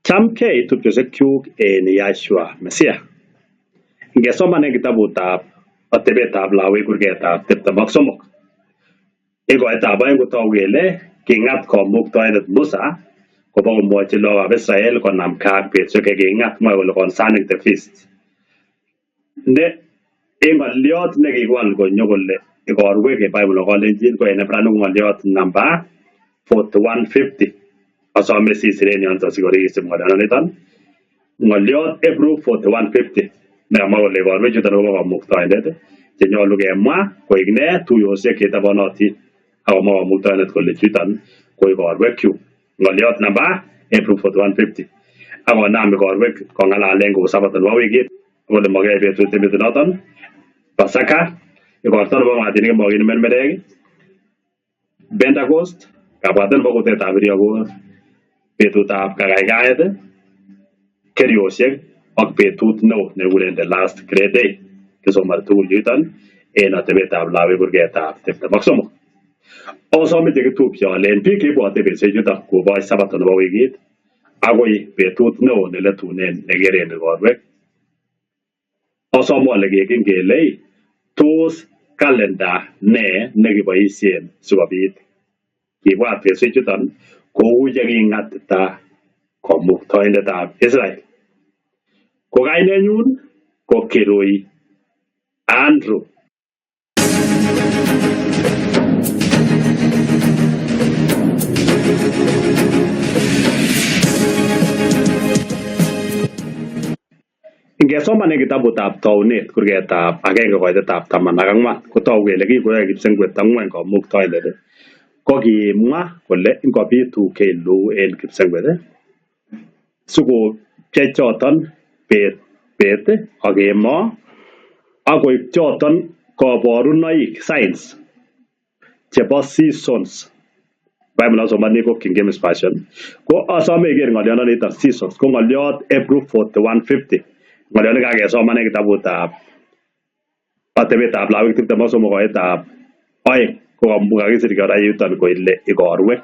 Chamgei tupchosyekchuk en Yahshua Messiah. Ngesoman en kitabutab Atebetab Lawi kurgetab 23 igoitab oeng kotogu kele king'at komuktoindet Musa kobo komwochi lagokab Israel konamgei ak betusiek cheking'at mwoe kole concerning the feast. Ne en ng'olyot nekiwal konyo kole igorwek en Bible Kalenjin ko en Ebrania ng'olyot namba 4150. Asome sisiren yon sikorikisib ng'olyondoniton. Ng'olyot Hebrew 4150 nekamwa kole igorwek chuton kobo komuktoindet chenyolu kemwa koik ne tuyosiek chetobonotin akomwa komuktoindet kole chuton ko igorwekyuk. Ng'olyot namba Hebrew 4150 akonam igorwek kong'alalen kou Sabato nebo wikit kole mokiyoe betunoton Pasaka, igorto nebo ng'atinik chemokinde mermerek, Pentecost, kabwatet nebo kutetab Kiriakor, betutab kakaikaet, keriosiek ak betut neo nekikuren the last great day. Kisomoni tugul chuton en Atebetab Lawi kurgetab 23. Osome chekitupche ole en biik cheibwote betusiek chuton koboi Sabato nebo wikit agoi betut neo neletunen nekikeren igorwek. Osome ole kingen kele tos kalenda ne nekiboisien sikobit kibwat betusiek chuton kou yeking'atita komuktoindetab Israel. Ko kainenyun ko Kirui Andrew. Ngesoman en kitabutab Taunet kurgetab 1:14 kotogu kele kikoyoe kipsengwet ang'wan komuktoindet ko kimwa kole ngobitu kelu en kipsengwet sikopchei choton bet ak kemo akoib choton koborunoik signs chebo seasons. Bible asomani ko King James Version ko asome iker ng'olyondoniton seasons ko ng'olyot Hebrew 4150 ng'olyot nekakesoman en kitabutab Atebetab Lawi 23 koitab oeng ko kakisir kora yuton kole igorwek.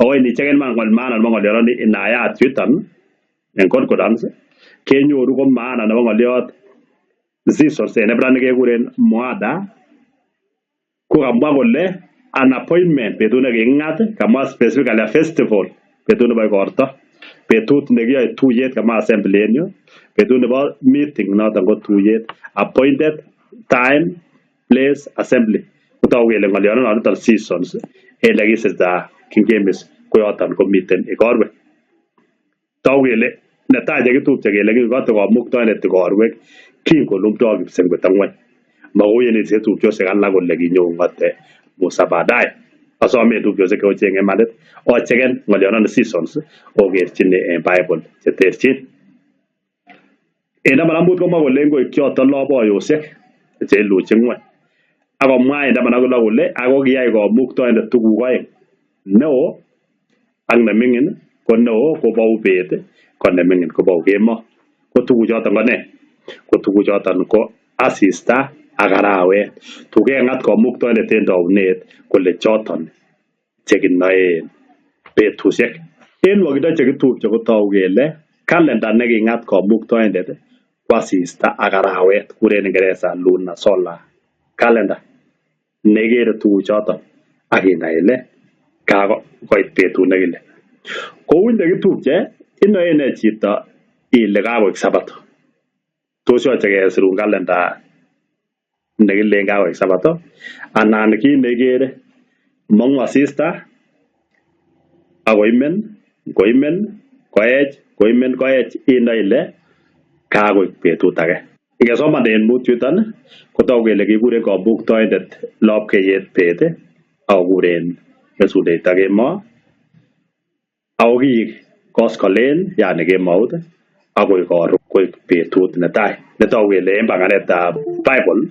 Ako inicheken maana nebo ng'olyondoni inayat yuton en concordance kenyoru ko maana nebo ng'olyot seasons en Ebrania kekuren Moada ko kamwa kole an appointment, betut neking'at, kamwa specifically a festival, betut nebo igorto, betut nekiyoe tuyet kamwa assembly en yu, betut nebo meeting noton ko tuyet, appointed time, place, assembly. Kotogu kele ng'olyondoniton seasons en lekisirta King James koyoton komiten igorwek. Togu kele netai chekitupche kele kikote komuktoindet igorwek kingolumdoi kipsengwet ang'wan. Makou yenisiek tupchosiek alak kole kinyokong'ote Musa baadaye. Asome tupchosiek cheocheng'e imanit ocheken ng'olyondoni seasons okerchine en Bible cheterchin. En 15 komwa kole ngoik choton loboyosiek cheiluchi ng'wony. Akomwa en 16 kole ako kiyai komuktoindet tuguk oeng, neo ak neming'in, ko neo kobou bet, ko neming'in kobou kemo. Ko tuguchoton ko ne? Ko tuguchoton ko asista ak arawet. Tukeng'at komuktoindet en taunet kole choton chekinoen betusiek. En wakindo chekitupche kotogu kele kalenda neking'at komuktoindet ko asista ak arawet, kuren Ingeresa lunar solar calendar, neikere tuguchoton ak inai ile kakoit betut nekile. Kou nekitupche inoe ine chito ile kakoik Sabato. Tos yoche kesirun kalenda nekilen kakoik Sabato anan kit neikere mong'u asista akoimen, koech inoe ile kakoik betut age. Ngesoman en mut yuton kotogu kele kikuren komuktoindet lopkeiyet bet akokuren mesundeita kemo ako kiik koskolen yani kemout akoi koron koik betut netai. Netogu kele en panganetab Bible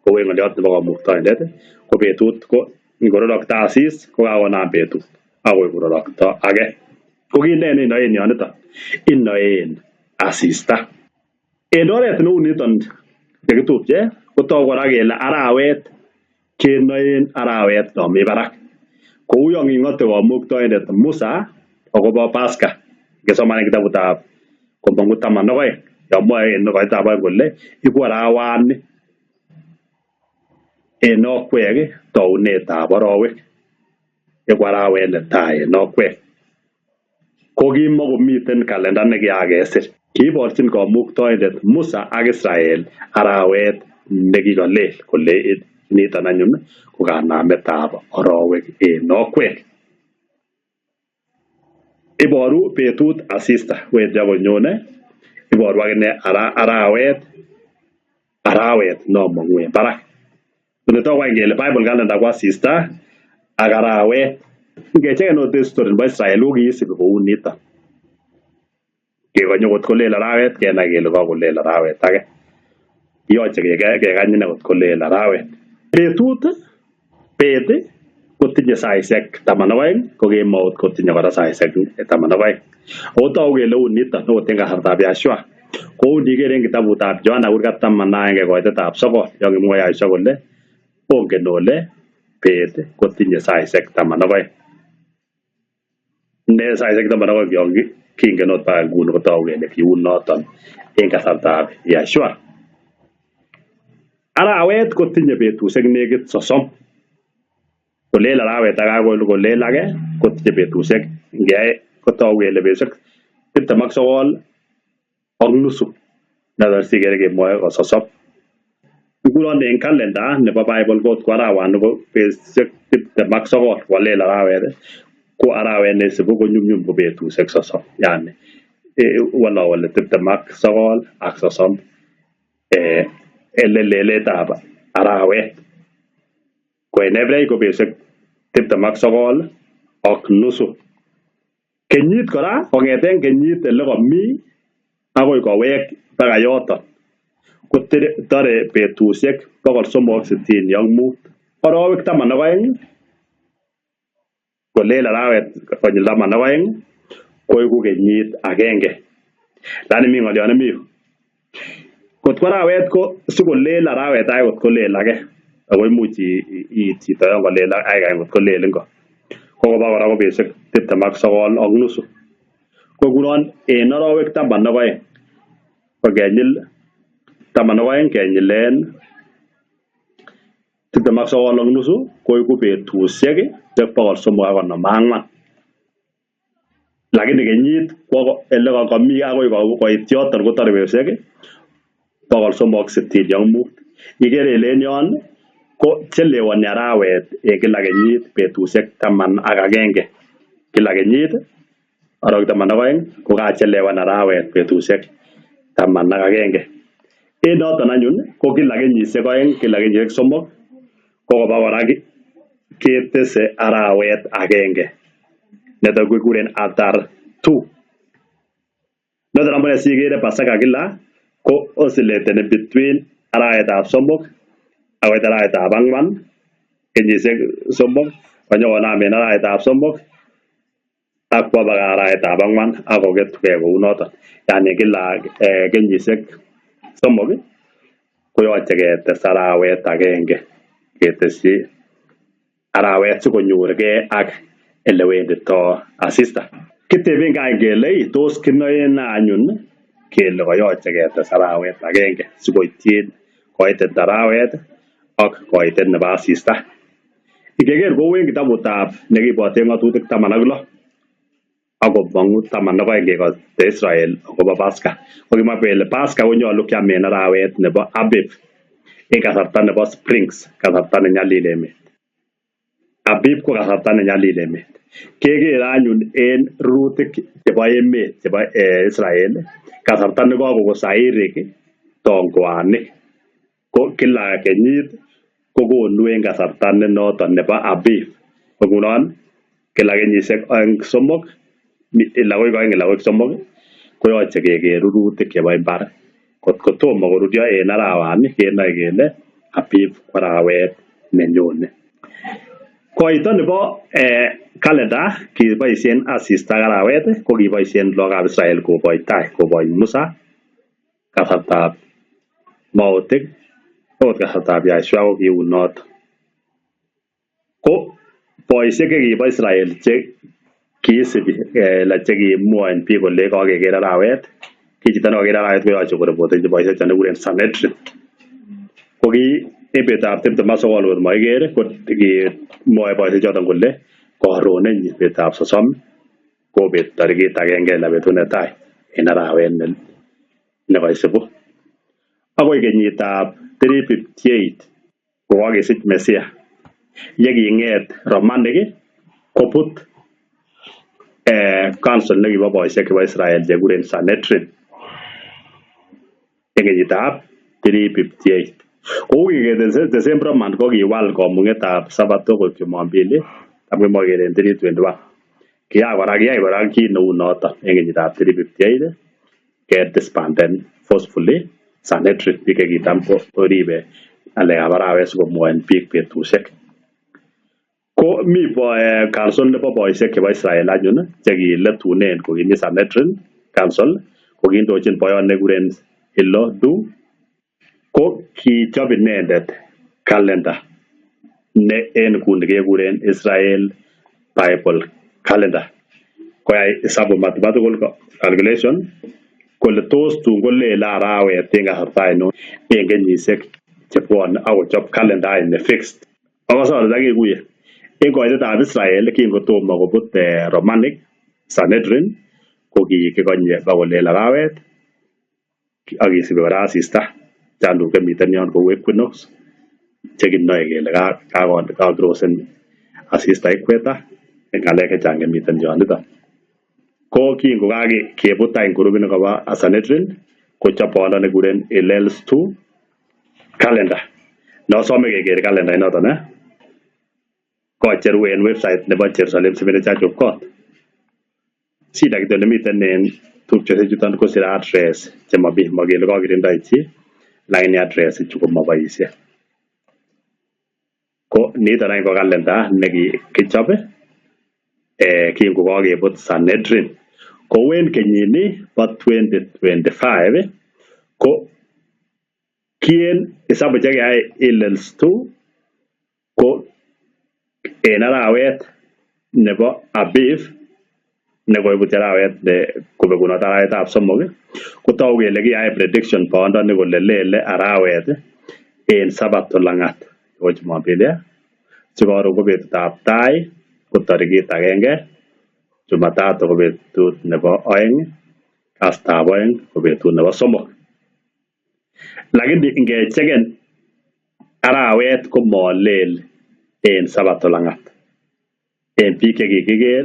kou en ng'olyot nebo komuktoindet ko betut ko ngororokto asis ko kakonam betut akoi kororokto age. Ko kit ne inoen yoniton, inoen asista. En oret neu niton nekitupche kotogu kora kele arawet kenoen arawet nomi barak. Kou yon king'ote komuktoindet Musa akobo Pasca Ngesoman kitabutab Komong'ut 12 yomwoe en koitab oeng kole iku arawani en okwek taunetab arawek. Iku arawet netai en okwek. Ko kimakomiten kalenda nekikakesir. Kiiborchin Kamuktaindet Musa ak Israel arawet nekikolel kole niton anyun ko kanametab arawek en okwek. Iboru betut asista wetyo konyone, iboru akine arawet nomong'u en barak. Nitoku any kele Bible calendar ko asista ak arawet. Ngecheken ot history nebo Israel ko kiisibi kou niton. Kekonye kot kolel arawet kenai kele kakolel arawet age. Yoche kekany ine kot kolel arawet. Bet kotinye saisiek 12 ko kemout kotinye kora saisiek 12. Ako togu kele uu niton okot en kasartab Yahshua. Kou ndiker en kitabutab Johana kurgat 11 koitetab 9 yon kimwoe Yahshua kole ongen ole bet kotinye saisiek 12. Ne saisiek 12 yon kingen ot baka nguni kotogu kele kiu noton en kasartab Yahshua. Arawet kotinye betusiek nekit 30. Kolel arawet age kolel age kotinye betusiek ngeyai kotogu kele betusiek 29 ak nusu nada sikere kemwoe ko 30. Ngunon en kalenda nebo Bible kot ko arawani ko betusiek 29 kolel arawet ko arawet neisibu ko nyumnyum ko betusiek 30. Yani walawali 29 ak 30 eleletab arawet. Ko en Hebraic ko betusiek 29 ak nusu. Kenyit kora kong'eten kenyit ele komi akoi kowek baka yoton ko tore betusiek 365. Arawek 12 kolel arawet konyil 12 koiku kenyit agenge. Lakini mi ng'olyon nemi yu. Kot ko arawet ko sikolel arawet age kot kolel age. Ako imuch iit chito yon kolel age kot kolel ingo. Ko koba kora ko betusiek 29 ak nusu. Ko ngunon en arawek 12 ko kenyil 12 kenyilen 29 ak nusu koiku betusiek 354. Lakini kenyit ko ele komi akoi koit yoton kotore betusiek 365. Ikere ile en yon ko chelewani arawet en kila kenyit betusiek 11. Kila kenyit arawek 12 ko kachelewan arawet betusiek 11. En noton anyun ko kila kenyisiek 2, kila kenyisiek 3 ko koba kora ketese arawet agenge neto kikuren atar 2. Noton amune sikere Pasaka kila ko oscillateni between arawetab 3 akoi arawetab 4 kenyisiek 3 konyokonam en arawetab 3 ak kwa baka arawetab 4 ak koketukei kou noton. Yani kila kenyisiek 3 koyoche ketes arawet agenge, ketesyi arawet sikonyorgei ak elewendito asista. Kiteben kai kele tos kinoe anyun kele koyoche ketes arawet agenge sikoityin koitet arawet ak koitet nebo asista. Ikeker kou en kitabutab nekiboten ng'atutik 16 ak Komong'ut 12 kekote Israel akobo Pasaka. Kokimwa kele Pasaka konyolu kiam en arawet nebo Abib en kasarta nebo springs, kasarta nenyalil emet. Abib ko kasarta nenyalil emet. Kekere anyun en rurutik chebo emet chebo Israel kasarta nekakokosairik tongwanik ko kila kenyit kokonu en kasarta ne noton nebo Abib. Ngunon kila kenyisiek 2-3 ilagoi 2-3 koyoche keker rurutik chebo imbar. Kotko tomo koruryo en arawani kenoe kele Abib ko arawet nenyone. Koito nebo kalenda kiboisien asista ak arawet ko kiboisien lagokab Israel koboi Musa kasartab mautik okot kasartab Yahshua ko kiu noton. Ko boisiek chekibo Israel che kiisibi la chekimwoen biik kole kakeker arawet, ki chito nekaker arawet koyoche koreportenchi boisiek nekikuren Sanhedrin. Ko ki en betutab 29 kot makiker ko kimwoe boisiek choton kole koron betutab 30 ko betut tarikit 1 la betut netai en arawet nekoisibu. Akoi kenyitab 358 ko kakesich Mesia, yeking'et Romanik kobut council nekibo boisiek chebo Israel chekikuren Sanhedrin en kenyitab 358. Kou the same Roman ko kiwal komung'etab Sabato koik Jumapili amu kemokeren 321. Kiyai kora kit neu noton en kenyitab 358 kedisbanden forcefully Sanhedrin, biik chekitam koribe ng'alekab arawet sikomwoen biik betusiek. Ko mi council nebo boisiek chebo Israel anyun chekiletunen kokimi Sanhedrin council kokindochin boyot nekikuren Ilodu. Ko kichob inendet calendar ne en nguni kekuren Israel Bible calendar, koyai hesabu mathematical calculation kole tos tun kolele arawet en kasarta ainon en kenyisiek chebwone akochob calendar ne fixed. Akose ale takekuye en koitetab Israel kingotomo kobut Romanic Sanhedrin ko kikikonye bakolel arawet akisibi kora asista chanduk chemiten yon kou equinox chekinoe kele kakirosen asista equator en ng'alek chechang chemiten yoniton. Ko kingokakebut any grupit nekobo Sanhedrin kochob bondo nekikuren Hillel's 2 calendar. Nosome keker calendar inoton kocheru en website nebo Jerusalem Seminary Church of God. Shida kityo nemiten en tupchosiek chuton kosire address makele kakirindoi chi lakini address chu komoboisie. Ko niton any ko calendar nekikichob kingokakebut Sanhedrin. Kou en kenyini bo 2025 ko kien hesabu chekeyai Hillel's 2 ko en arawet nebo Aviv nekoibut arawet kobekunot arawetab 3 kotogu kele kiyai prediction boondoni kole lele arawet en Sabato lang'at nebo Jumapili sikoron ko betutab tai ko tarikit 1, Jumatatu ko betut nebo 2, kastab 2 ko betut nebo 3. Lakini ngecheken arawet ko molel en Sabato lang'at en biik chekikiker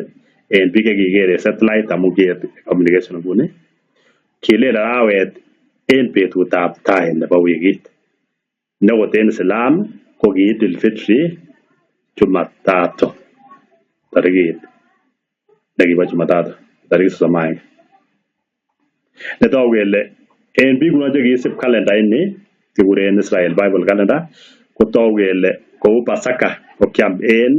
en satellite amu kiet communication nguni kilel arawet en betutab tai nebo wikit nekot en Islam ko ki Idil Fitri Jumatatu tarikit nekibo Jumatatu tarikit 31. Netogu kele en biik nguno chekiisib calendar ini kikuren Israel Bible calendar kotogu kele kou Pasaka ko kiam en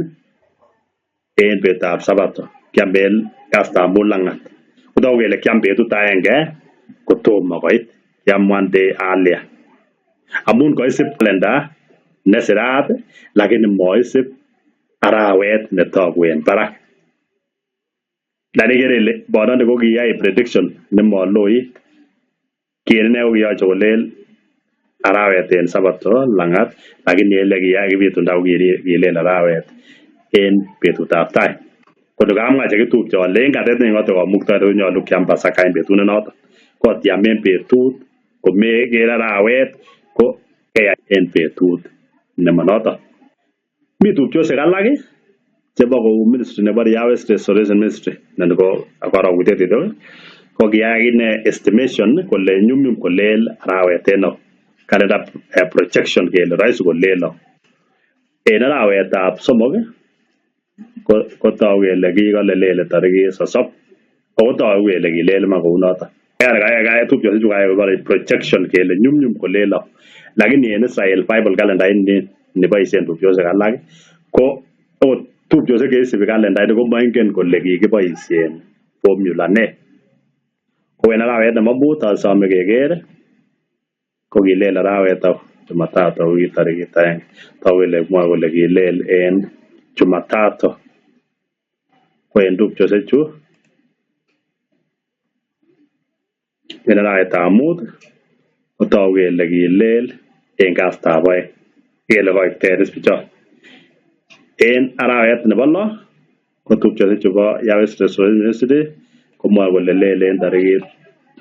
betutab Sabato, kiam en kastab mut lang'at. Kotogu kele kiam betut agenge kotomo koit, kiam one day earlier. Amun koisib calendar nesirat lakini moisib arawet netogu en barak. Lakini kere ile bononi ko kiyai prediction nemoloit. Kere ne kokiyoche kolel arawet en Sabato lang'at lakini ele kiyai kibitunda ko kilel arawet en betutab tai. Koto kamwa chekitupche ole en katet neking'ote komuktoindet konyolu kiam Pasaka en betut nenoton. Kotiam en betut komeker arawet ko keyai en betut nemonoton. Mi tupchosiek alak chebo kou ministry nebo Yahweh's Restoration Ministry nani ko karokutiet kidogo ko kiyai akine estimation kole nyumnyum kolel arawet en calendar projection kele rahisi kolel en arawetab 3 kotogu kele kikole lele tarikit 30 ako togu kele kilel iman kounoton. Kaya tupchosiek chu kayai projection kele nyumnyum kolel lakini en Israel Bible calendar ini neboisien tupchosiek alak ko tupchosiek cheisibi calendar ini komoingen kole kikiboisien formula ne. Ko en arawet nebo mut asome keker ko kilel arawetab Jumatatu ko ki tarikit 1. Togu kele mwoe kole kilel en Jumatatu ko en tupchosiek chu en arawetab mut kotogu kele kilel en kastab oeng kele koik teris bichon. En arawet nebo lo ko tupchosiek chebo Yahweh Restoration Ministry komwoe kole lel en tarikit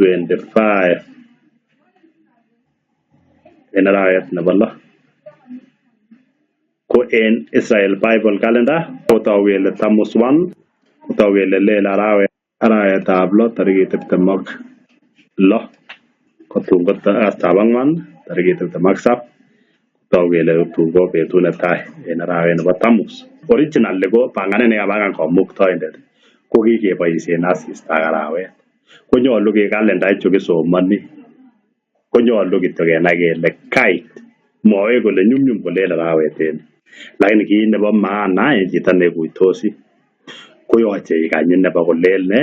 25 en arawet nebo lo. Ko en Israel Bible Calendar kotogu kele Tammuz 1 kotogu kele lel arawetab lo tarikit 26 kotun ko kastab ang'wan tarikit 27 kotogu kele tun ko betut netai en arawet nebo Tammuz. Originally ko panganet nekapangan Komuktoindet ko kikeboisien asista ak arawet, konyolu ki kalendait chu kisomoni konyolu kityo kenai kele kait moe kole nyumnyum kolel arawet en, lakini kit nebo maana en chito neikuitosi koyoche ikany nebo kolel ne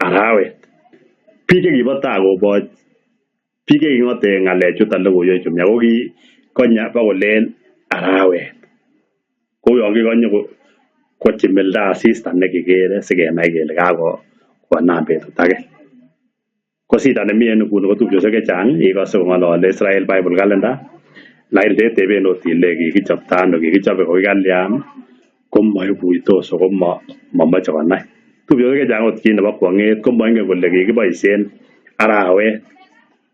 arawet. Biik chekibo tai koboch biik cheking'ote ng'alechuton logoiwek chu ko kikonye bakolel arawet kou yon kikonye kochimilda asista nekikere sikenai kele kakonam betut age. Ko shida nemi en nguni ko tupchosiek chechang ikose kong'olole Israel Bible Calendar, lakini teteben ot ile kikichopto ano, kikichobe kokikalyan komoikuitos ako momoche konai. Tupchosiek chechang ot kit nebo kwong'et komoingen kole kikiboisien arawet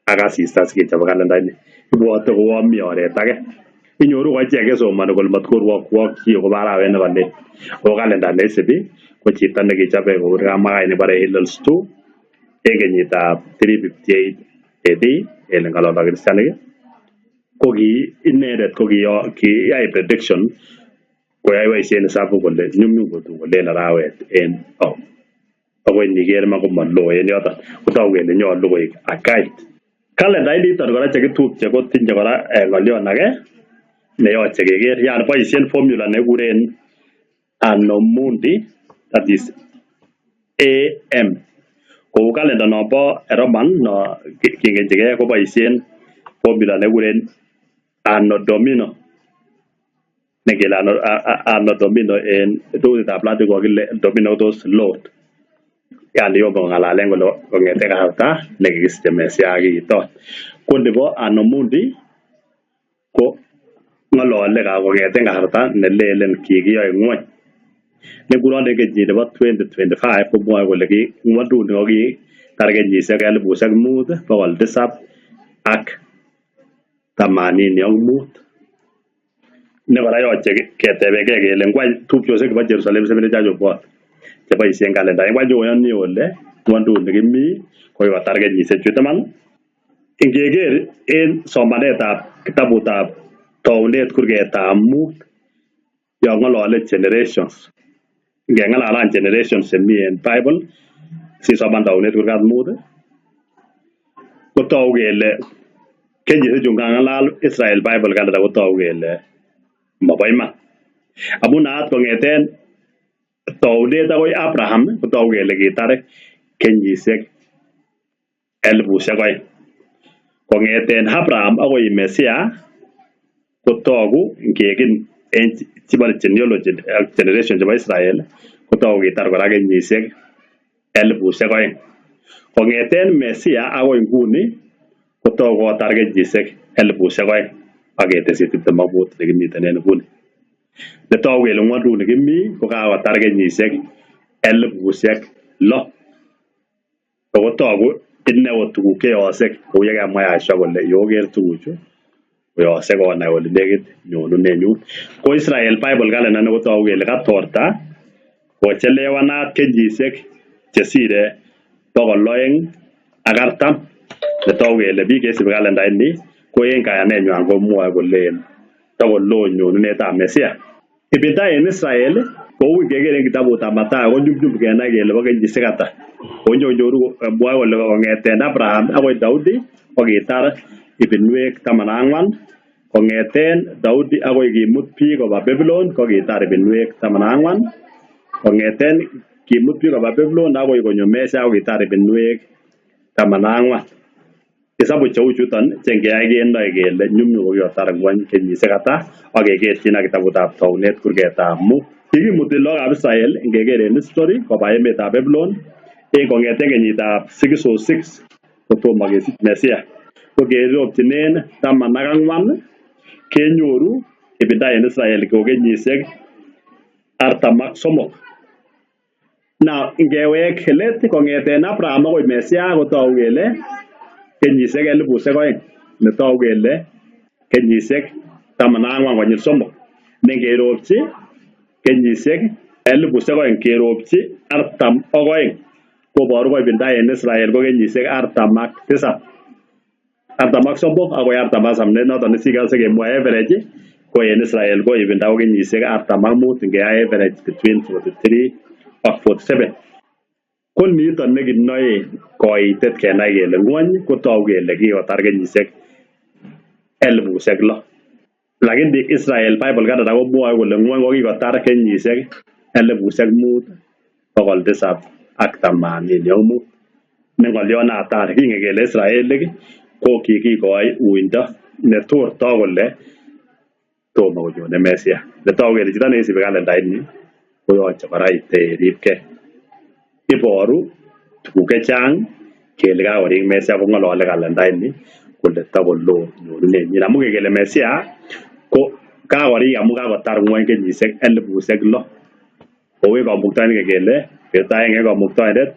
ak asista sikechobe kalenda ini, ibwote kouon mi oret age. Inyoru ko ichek chesomoni kole matkorwokwok chi akobo arawet nekolel, ako kalenda neisibi ko chito nekichobe kou Kamakai nebore Hillels 2 en kenyitab 358 AD kele ng'ololo kristianik ko ki inendet ko kiyai prediction koyai boisien hesabu kole nyumnyum kotun kolel arawet en akoi niker iman komoloo en yoton, kotogu kele nyolu koik akait. Kalenda initon kora chekitupche kotinye kora ng'olion age neyoche keker, yani boisien formula nekikuren Anno Mundi, that is AM. Kou kalenda nombo Roman no kingenchigei koboisien formula nekikuren Anno Domini nekele Anno Domini en kutitab Latin kokile Domino tos Lord, yani yon kong'alalen kole kong'eten kasarta nekikisiche Mesia kiiton. Ko nebo Anno Mundi ko ng'olole kong'eten kasarta nelelen kikiyoe ng'wony. Ngunon en kenyit nebo 2025 komwoe kole ng'wonduni ko kitar kenyisiek 5,785 ne kora yoche ketebengei kele ngwany tupchosiek chebo Jerusalem Seminary Church of God cheboisien kalenda ngwany oyoni ole ng'wonduni kimi kokikotar kenyisiek 20. Ingeker en somanetab kitabutab Taunet kurgetab mut yon ng'olole generations, ngeng'alalan generations chemi en Bible sisoman Taunet kurgat mut kotogu kele kenyisiek chu ngang'alal Israel Bible Calendar kotogu kele mobo iman, amun naat kong'eten Taunet akoi Abraham kotogu kele kitar kenyisiek 2,000. Kong'eten Abraham akoi Mesia kotogu ngekin en chibole genealogy ak generation chebo Israel kotogu kitar kora kenyisiek 2,000. Kong'eten Mesia akoi nguni kotogu kotar kenyisiek 2,000 ak ketesyi 25 chekimiten en nguni. Netogu kele ng'wonduni kimi ko kakotar kenyisiek 6,000 ako togu ine ot tuguk cheyosek kou yekemwa Yahshua kole yoker tuguchu koyosek konai kole nekit nyonunenyun. Ko Israel Bible Calendar kotogu kele katorta kochelewanat kenyisiek chesire 240 netogu kele biik cheisibi kalenda ini ko en kayanenywan komwoe kole takoloo nyonunetab Mesia. Ibinda en Israel kou ngeker en kitabutab Mathayo ko nyumnyum kenai kele bo kenyisiek ata. Konyoru mwoe kole kong'eten Abraham akoi Daudi kokitar ibinwek 14, kong'eten Daudi akoi kimut biik koba Babylon kokitar ibinwek 14, kong'eten kimut biik koba Babylon akoi konyo Mesia kokitar ibinwek 14. Hesabu cheu chuton chengeyai kenoe kele nyumnyum kokikotar ngwony kenyisiek ata ak kekerchin ak kitabutab Taunet kurgetab mut kikimuti lookab Israel ngekeren history koba emetab Babylon kong'eten kenyitab 606 kotomo kesich Mesia. Ko keropchinen 14 kenyoru ibinda en Israel ko kenyisiek 43. Now ngewek let kong'eten Abraham akoi Mesia kotogu kele kenyisiek 2000 netogu kele kenyisiek 14 konyil 3 nengeropchi kenyisiek 2000 keropchi 42 koboru ko ibinda en Israel ko kenyisiek 47 akoi 47 ne noton nesikose kemwa average ko en Israel ko ibinda ko kenyisiek 45 ngeyai average between 43 ak 47. Ko niton nekinoe koitet kenai kele ng'wony kotogu kele kikotar kenyisiek 6,000. Lakini Israel Bible Canada komwoe kole ng'wony kokikotar kenyisiek 5,785 ne ng'olyon natar kingen kele Israelik ko kikikoi uindo netorto kole tomo konyone Mesia. Netogu kele chito neisibi kalendait ni koyoche kora iribgei. Iboru tuguk chechang kele kakorik Mesia kong'olole kalendait ni kole takoloo nyonunenyin. Amu kele Mesia ko kakorik amu kakotar ng'wony kenyisiek 6,000. Kowe kamuktoindet kele betut agenge kamuktoindet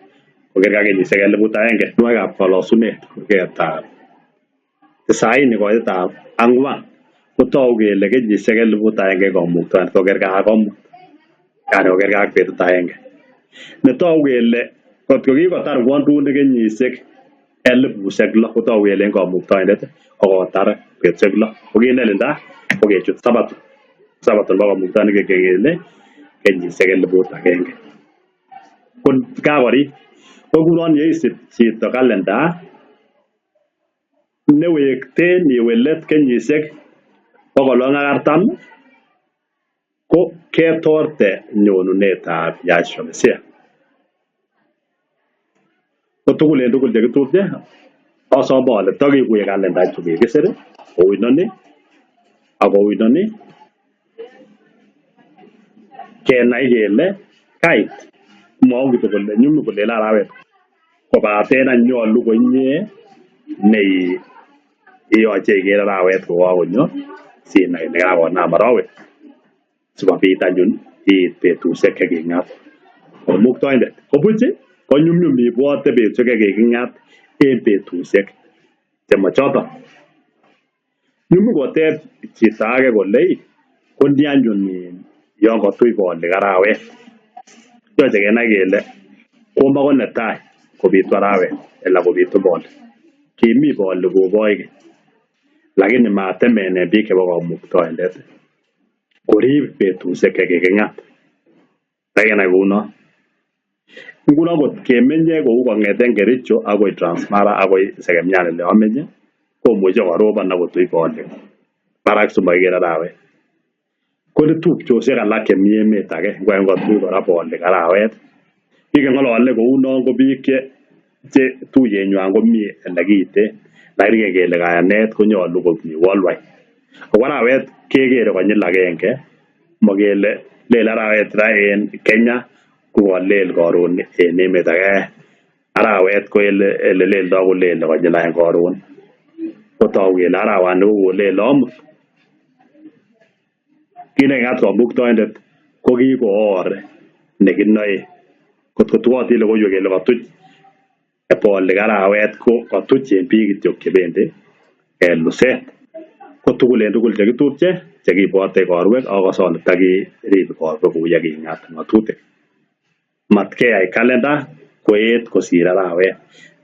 koker kenyisiek 1,000 nwekab kalosunet koketab saini koitetab 4 kotogu kele kenyisiek 1,000 kamuktoindet kokerge ak komut yani kokerge ak betut agenge. Netogu kele kotko kikotar ng'wonduni kenyisiek 6,000 kotogu kele en kamuktoindet kokotar betusiek 6 ko kit nelinda ko kechut sabato nebo kamuktoindet kele kenyisiek 1,000 ko kakorik. Ko ngunon yeisib chito kalenda newekten iwe let kenyisiek 240 ko ketorte nyonunetab Yahshua Mesia. Ko tugul en tugul chekitupche asome ale takikuye kalendait chu kikisir kou inoni ak kou inoni kenai kele kait mwou kityo kole nyumnyum kolel arawet kobaten any nyolu ko inye yoche iker arawet kokakonyo sinai ile kakonam arawet sikobit anyun iit betusiek cheking'at. Kamuktoindet ko buch ko nyumnyum ibwote betusiek chekiking'at en betusiek chemochoton. Nyumnyum koteb chito age kole ko ndi anyun yon katuch bolik arawet yoche kenai kele komako netai kobitu arawet ala kobitu bolik. Kimi bolik koboike lakini matemenen biik chebo kamuktoindet korib betusiek chekiking'at. Takenai kounon. Ngunon kot kemenye kou kong'eten Kericho akoi Transmara akoi Segemian ele amenye komuche korobon akotuch bolik barak simakiker arawet. Ko tupchosiek alak chemi emet age ngwany kotuch kora bolik arawet kikeng'olole kounon ko biik che tuyenywan komi ele kiiten lakini kingen kele kayanet konyolu komi worldwide. Ko arawet kekere konyil agenge makele lel arawet ra en Kenya kokalel karon en emet age. Arawet ko ele leldo kolele konyil agenge karon kotogu kele arawani kokolele amut. Kit neking'at kamuktoindet ko kikoor nekinoe kotko twotin logoiwek kele katuch bolik arawet ko katuch en biik kityo chebendi luset. Ko tugul en tugul chekitupche chekibwote korwek akose ale takirib korwek kou yeking'at ng'atutik. Matkeyai kalenda koet kosir arawet,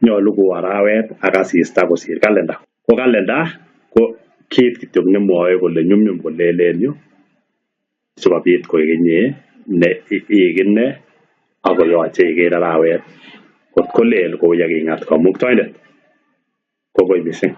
nyolu ko arawet ak asista kosir kalenda. Ko kalenda ko kit kityo nemwoe kole nyumnyum kolel en yu sikobit koik inye ne ikine ako yoche iker arawet kot kolel kou yeking'at kamuktoindet. Kongoi missing.